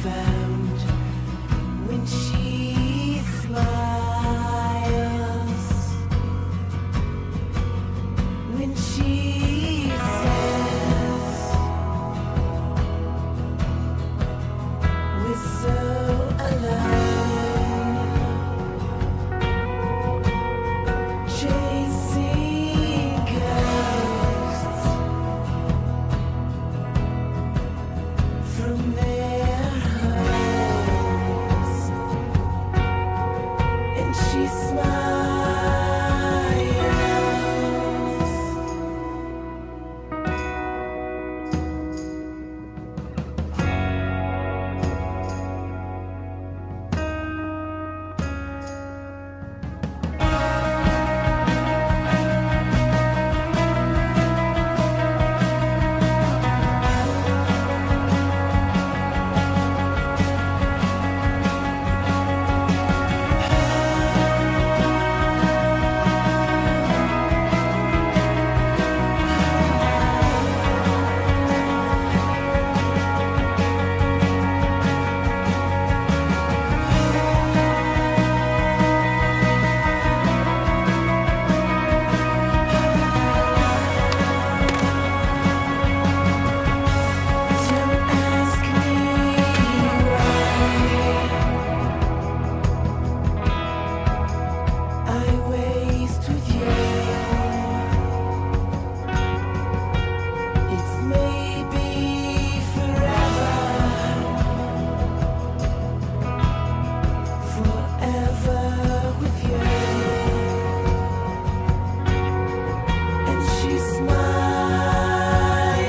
found when she smiles, when she says we're so alone, chasing ghosts from their homes, and she smiles.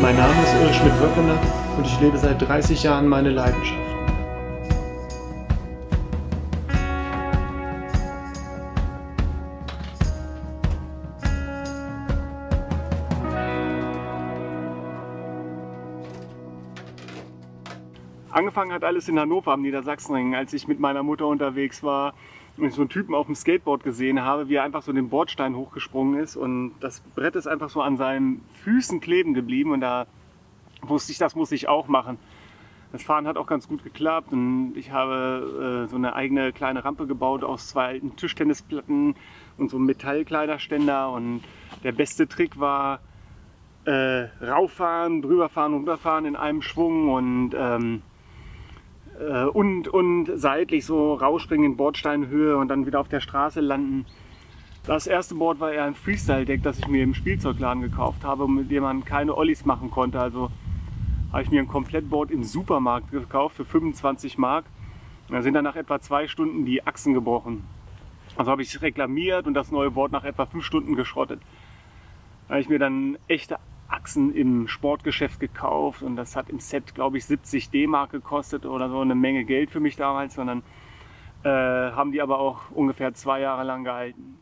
Mein Name ist Ulrich Schmidt-Wöckener und ich lebe seit 30 Jahren meine Leidenschaft. Angefangen hat alles in Hannover am Niedersachsenring, als ich mit meiner Mutter unterwegs war und ich so einen Typen auf dem Skateboard gesehen habe, wie er einfach so den Bordstein hochgesprungen ist und das Brett ist einfach so an seinen Füßen kleben geblieben und da wusste ich, das muss ich auch machen. Das Fahren hat auch ganz gut geklappt und ich habe so eine eigene kleine Rampe gebaut aus 2 alten Tischtennisplatten und so einem Metallkleiderständer und der beste Trick war rauffahren, drüberfahren, runterfahren in einem Schwung und seitlich so rausspringen in Bordsteinhöhe und dann wieder auf der Straße landen. Das erste Board war eher ein Freestyle-Deck, das ich mir im Spielzeugladen gekauft habe, mit dem man keine Ollies machen konnte. Also habe ich mir ein Komplettboard im Supermarkt gekauft für 25 Mark. Da sind dann nach etwa 2 Stunden die Achsen gebrochen. Also habe ich es reklamiert und das neue Board nach etwa 5 Stunden geschrottet. Da habe ich mir dann echte Achsen im Sportgeschäft gekauft und das hat im Set, glaube ich, 70 D-Mark gekostet oder so, eine Menge Geld für mich damals. Und dann haben die aber auch ungefähr 2 Jahre lang gehalten.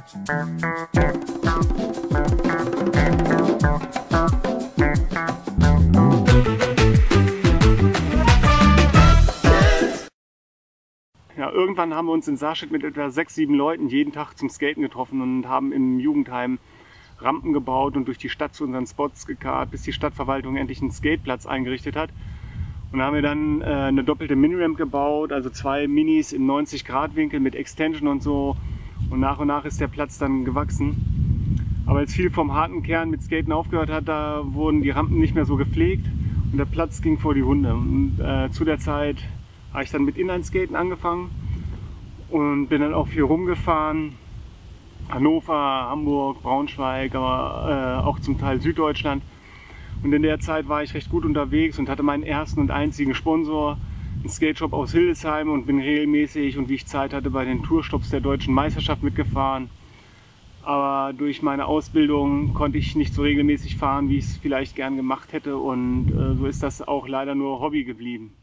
Ja, irgendwann haben wir uns in Sarstedt mit etwa 6, 7 Leuten jeden Tag zum Skaten getroffen und haben im Jugendheim Rampen gebaut und durch die Stadt zu unseren Spots gekarrt, bis die Stadtverwaltung endlich einen Skateplatz eingerichtet hat. Und da haben wir dann eine doppelte Miniramp gebaut, also 2 Minis im 90-Grad-Winkel mit Extension und so. Und nach ist der Platz dann gewachsen. Aber als viel vom harten Kern mit Skaten aufgehört hat, da wurden die Rampen nicht mehr so gepflegt und der Platz ging vor die Hunde. Und zu der Zeit habe ich dann mit Inlineskaten angefangen und bin dann auch viel rumgefahren. Hannover, Hamburg, Braunschweig, aber auch zum Teil Süddeutschland. Und in der Zeit war ich recht gut unterwegs und hatte meinen ersten und einzigen Sponsor, einen Skateshop aus Hildesheim, und bin regelmäßig und wie ich Zeit hatte bei den Tourstops der Deutschen Meisterschaft mitgefahren. Aber durch meine Ausbildung konnte ich nicht so regelmäßig fahren, wie ich es vielleicht gern gemacht hätte, und so ist das auch leider nur Hobby geblieben.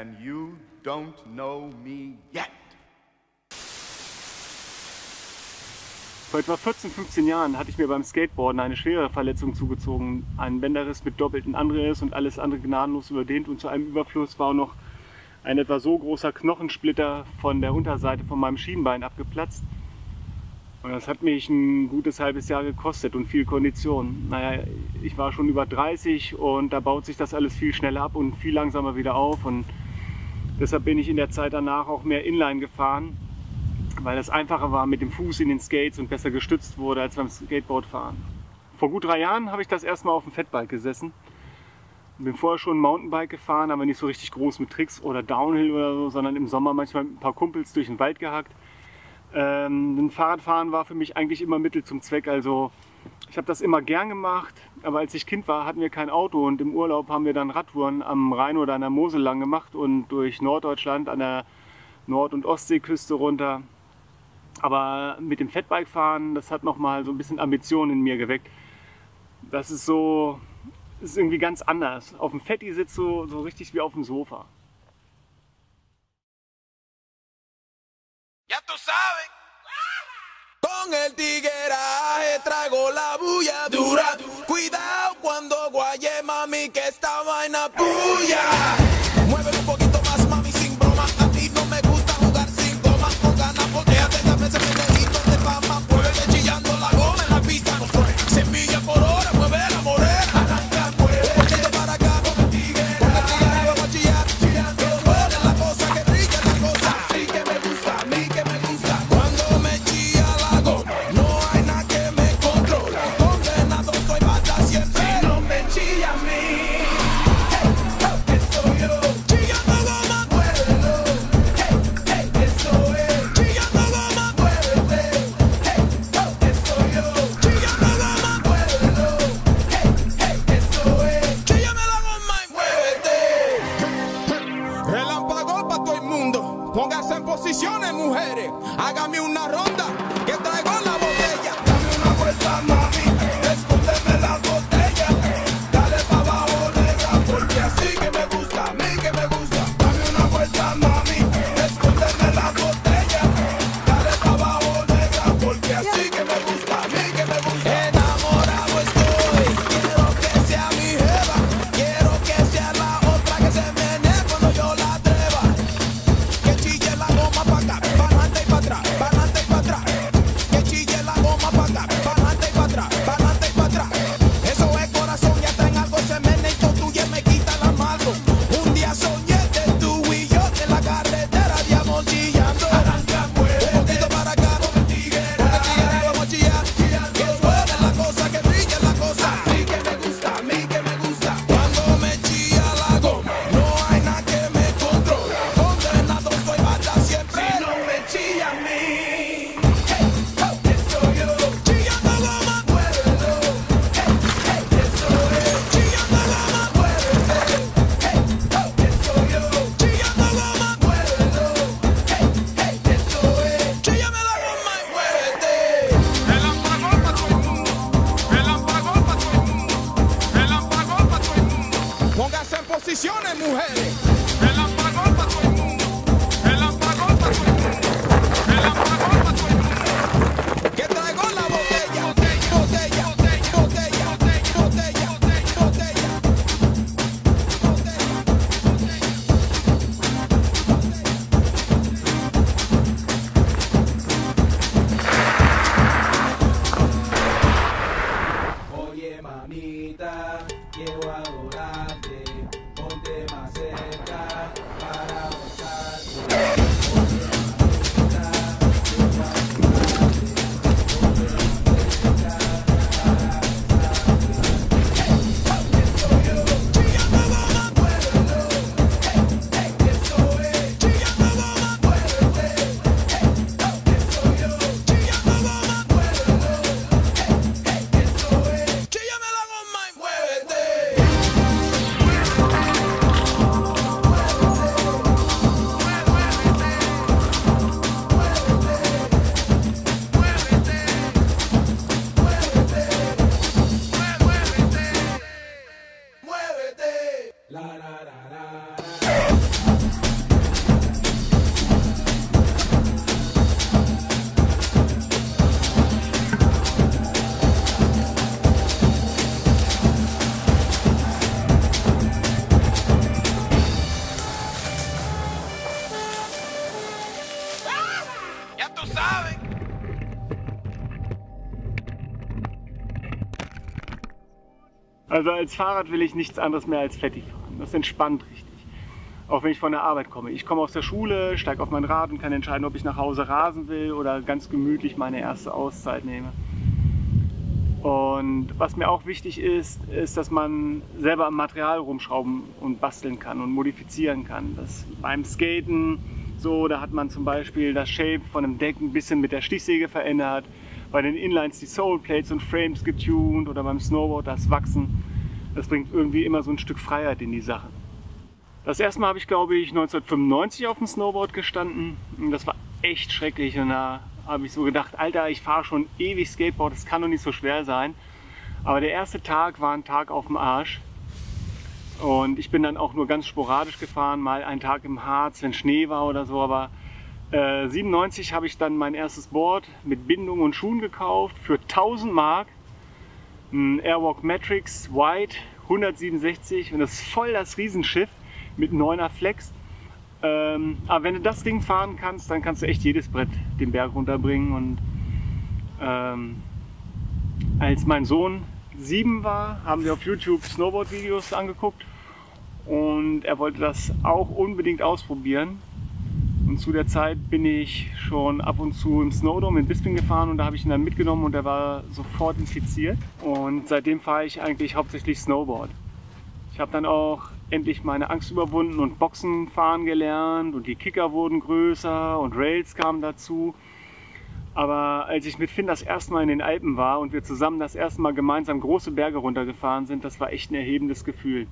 And you don't know me yet. Vor etwa 14, 15 Jahren hatte ich mir beim Skateboarden eine schwere Verletzung zugezogen. Einen Bänderriss mit doppelten Anriss und alles andere gnadenlos überdehnt, und zu einem Überfluss war auch noch ein etwa so großer Knochensplitter von der Unterseite von meinem Schienbein abgeplatzt. Und das hat mich ein gutes halbes Jahr gekostet und viel Kondition. Naja, ich war schon über 30 und da baut sich das alles viel schneller ab und viel langsamer wieder auf. Und deshalb bin ich in der Zeit danach auch mehr Inline gefahren, weil das einfacher war mit dem Fuß in den Skates und besser gestützt wurde als beim Skateboardfahren. Vor gut 3 Jahren habe ich das erste Mal auf dem Fatbike gesessen. Bin vorher schon Mountainbike gefahren, aber nicht so richtig groß mit Tricks oder Downhill oder so, sondern im Sommer manchmal mit ein paar Kumpels durch den Wald gehackt. Ein Fahrradfahren war für mich eigentlich immer Mittel zum Zweck. Also ich habe das immer gern gemacht, aber als ich Kind war, hatten wir kein Auto und im Urlaub haben wir dann Radtouren am Rhein oder an der Mosel lang gemacht und durch Norddeutschland an der Nord- und Ostseeküste runter. Aber mit dem Fatbike fahren, das hat nochmal so ein bisschen Ambition in mir geweckt. Das ist so, das ist irgendwie ganz anders. Auf dem Fatty sitzt so richtig wie auf dem Sofa. Ya tú sabes. Con el tigueraje traigo la bulla dura. Cuidado cuando guaye, mami, que esta vaina puya. Mueve un poquito más, mami, sin broma. A ti no me gusta jugar sin goma. Con ganas, volteate, dame ese menejito de fama. Muévete chillando la goma en la pista. Semilla por hora, mueve la morena. Arranca, mueve. Un poquito para acá, con el tigueraje vamos a chillar. Que duele la cosa, que brilla la cosa. Así que me gusta, a mí que me gusta. Cuando me chilla la goma, no hay nada que me controle. Condenado estoy para siempre. Si no me chilla a mí, que soy yo. Chillando goma, muévelo. Eso es. Chillando goma, muévete. Que soy yo. Chillando goma, muévelo. Eso es. Chíllame la goma y muévete. Relámpago para todo el mundo. Póngase en posiciones, mujeres. Hágame una ronda, que traigo la botella. Dame una vuelta, mami. Escóndeme la botella. Dale pa' abajo, negra, porque así que me gusta, a mí que me gusta. Dame una vuelta, mami. Escóndeme la botella. Dale pa' abajo, negra, porque así que me gusta, a mí que me gusta. Enamorado estoy. Quiero que sea mi jeva. Quiero que sea la otra que se menee cuando yo la atreva. Que chille la goma pa' acá, pa' adelante y pa' atrás, pa' adelante y pa' atrás. Que chille la goma pa' acá, pa' adelante y pa' atrás, pa' adelante y pa' atrás. Eso es corazón, ya está en algo, se menea y tuya me quita la mano. Un día soñé de tú y yo en la carretera diamos chillando. Arranca, mueve. Un poquito para acá, con el tigueraje vamos a chillar. Que duele la cosa, que brilla la cosa. Así que me gusta, a mí que me gusta. Cuando me chilla la goma, no hay nada que me controle. Condenado estoy para siempre. Si no me chilla a mí, que soy yo. Chillando goma, muévelo. Eso es. Chillando goma, muévete. Que soy yo. Chillando goma, muévelo. Eso es. Chíllame la goma y muévete. Relámpago pa' todo el mundo. Relámpago pa' todo el mundo. Relámpago pa' todo el mundo. Póngase en posiciones, mujeres. Relámpago pa' todo el mundo. Relámpago pa' todo el mundo. Relámpago pa' todo el mundo. Que traigo la botella. Botella, botella, botella, botella, botella, Oye, mamita, quiero adorarte. Ponte más cerca. Also als Fahrrad will ich nichts anderes mehr als Fetti fahren. Das entspannt richtig. Auch wenn ich von der Arbeit komme. Ich komme aus der Schule, steige auf mein Rad und kann entscheiden, ob ich nach Hause rasen will oder ganz gemütlich meine erste Auszeit nehme. Und was mir auch wichtig ist, dass man selber am Material rumschrauben und basteln kann und modifizieren kann. Das beim Skaten so, da hat man zum Beispiel das Shape von einem Deck ein bisschen mit der Stichsäge verändert. Bei den Inlines die Soleplates und Frames getuned oder beim Snowboard das Wachsen. Das bringt irgendwie immer so ein Stück Freiheit in die Sache. Das erste Mal habe ich, glaube ich, 1995 auf dem Snowboard gestanden. Und das war echt schrecklich. Und da habe ich so gedacht, Alter, ich fahre schon ewig Skateboard, das kann doch nicht so schwer sein. Aber der erste Tag war ein Tag auf dem Arsch. Und ich bin dann auch nur ganz sporadisch gefahren, mal einen Tag im Harz, wenn Schnee war oder so. Aber 97 habe ich dann mein erstes Board mit Bindung und Schuhen gekauft für 1000 Mark. Ein Airwalk Matrix White 167 und das ist voll das Riesenschiff mit 9er Flex. Aber wenn du das Ding fahren kannst, dann kannst du echt jedes Brett den Berg runterbringen. Und als mein Sohn 7 war, haben wir auf YouTube Snowboard-Videos angeguckt und er wollte das auch unbedingt ausprobieren. Und zu der Zeit bin ich schon ab und zu im Snowdome in Bisping gefahren und da habe ich ihn dann mitgenommen und er war sofort infiziert. Und seitdem fahre ich eigentlich hauptsächlich Snowboard. Ich habe dann auch endlich meine Angst überwunden und Boxen fahren gelernt und die Kicker wurden größer und Rails kamen dazu. Aber als ich mit Finn das erste Mal in den Alpen war und wir zusammen das erste Mal gemeinsam große Berge runtergefahren sind, das war echt ein erhebendes Gefühl.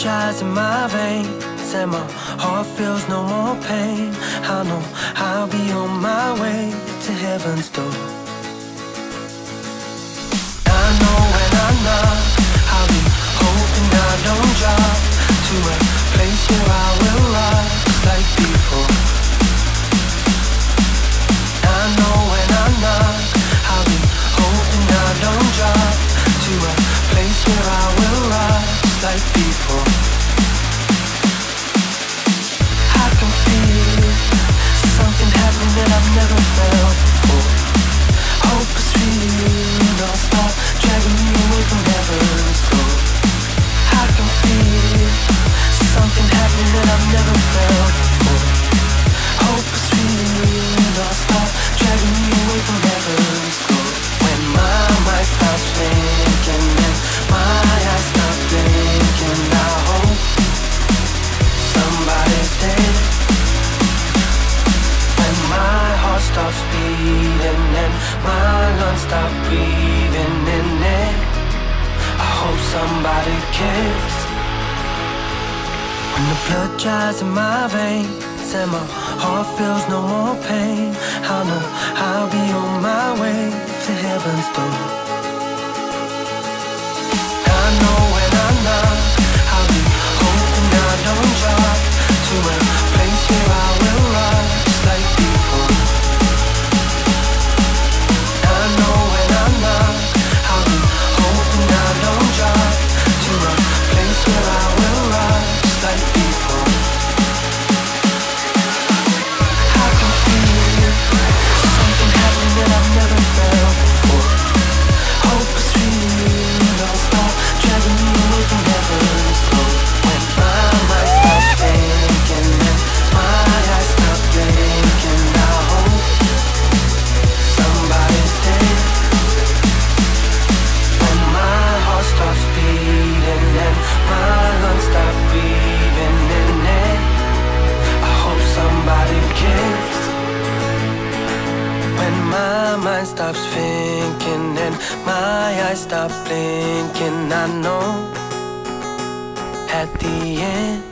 dries in my veins and my heart feels no more pain. I know I'll be on my way to heaven's door. I know when I knock, I'll be hoping I don't drop to a place where I will rise like before. I know when I knock, I'll be hoping I don't drop to a place where I will rise like before. I can feel something happening that I've never felt before. Hope is real, don't stop dragging me away from heaven's door. I can feel something happening that I've never felt before. Hope is real, don't stop dragging me away from heaven's door. When my mind stops thinking and my eyes stop blinking, I hope somebody's dead. When my heart stops beating and my lungs stop breathing in it, I hope somebody cares. When the blood dries in my veins and my heart feels no more pain, I know I'll be on my way to heaven's door. I know when I knock, I'll be hoping I don't drop to a place where I will rise like before. I know when I knock, I'll be hoping I don't drop to a place where I will rise like before. I can feel something happening that I've never felt before. Hope is real, don't stop dragging me away from heaven's door. When my mind stops thinking and my eyes stop blinking, I hope somebody's dead. When my heart stops beating and my lungs stop breathing in it, I hope somebody cares. When my mind stops thinking and my eyes stop blinking, I know at the end.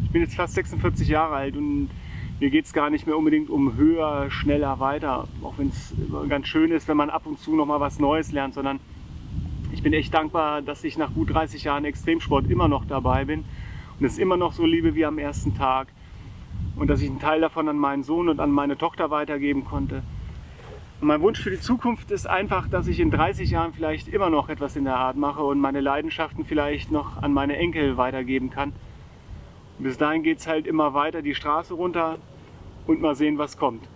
Ich bin jetzt fast 46 Jahre alt und mir geht es gar nicht mehr unbedingt um höher, schneller, weiter. Auch wenn es ganz schön ist, wenn man ab und zu noch mal was Neues lernt, sondern ich bin echt dankbar, dass ich nach gut 30 Jahren Extremsport immer noch dabei bin und es immer noch so liebe wie am ersten Tag. Und dass ich einen Teil davon an meinen Sohn und an meine Tochter weitergeben konnte. Und mein Wunsch für die Zukunft ist einfach, dass ich in 30 Jahren vielleicht immer noch etwas in der Art mache und meine Leidenschaften vielleicht noch an meine Enkel weitergeben kann. Und bis dahin geht es halt immer weiter die Straße runter und mal sehen, was kommt.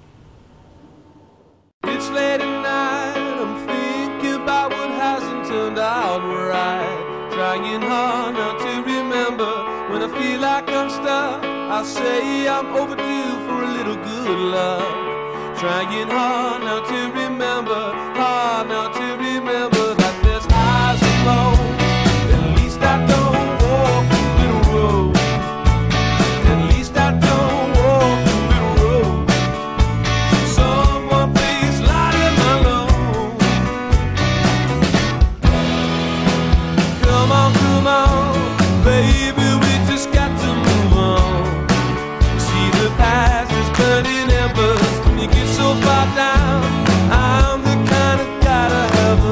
It's late at night, I'm thinking about what hasn't turned out right. Trying hard not to remember when I feel like I'm stuck. I say I'm overdue for a little good love. Trying hard not to remember, hard not to remember that there's highs and lows. At least I don't walk the middle road. At least I don't walk the middle road. Someone please lighten my load. Come on, baby, we just got to move on. See the past is burning embers when you get so far down. I'm the kind of guy to have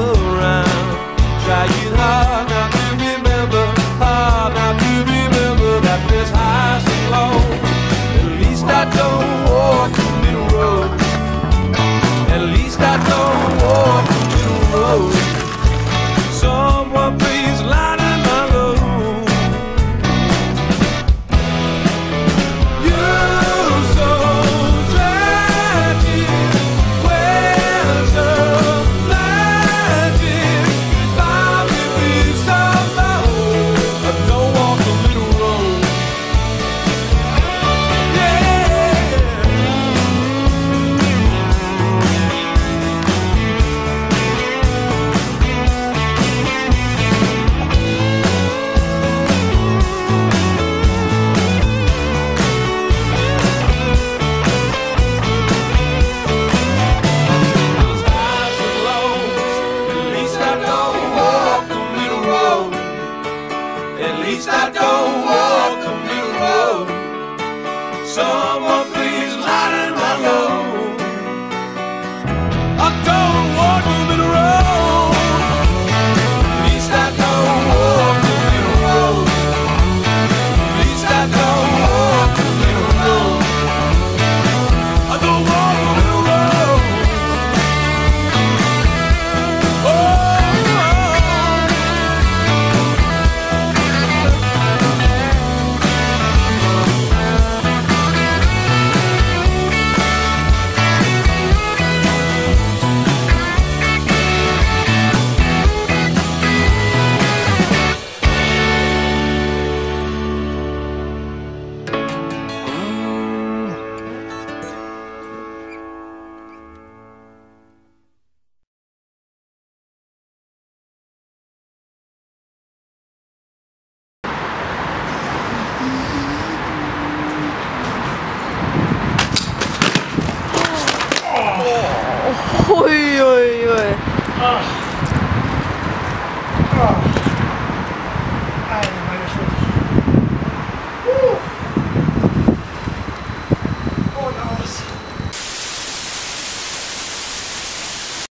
Ah.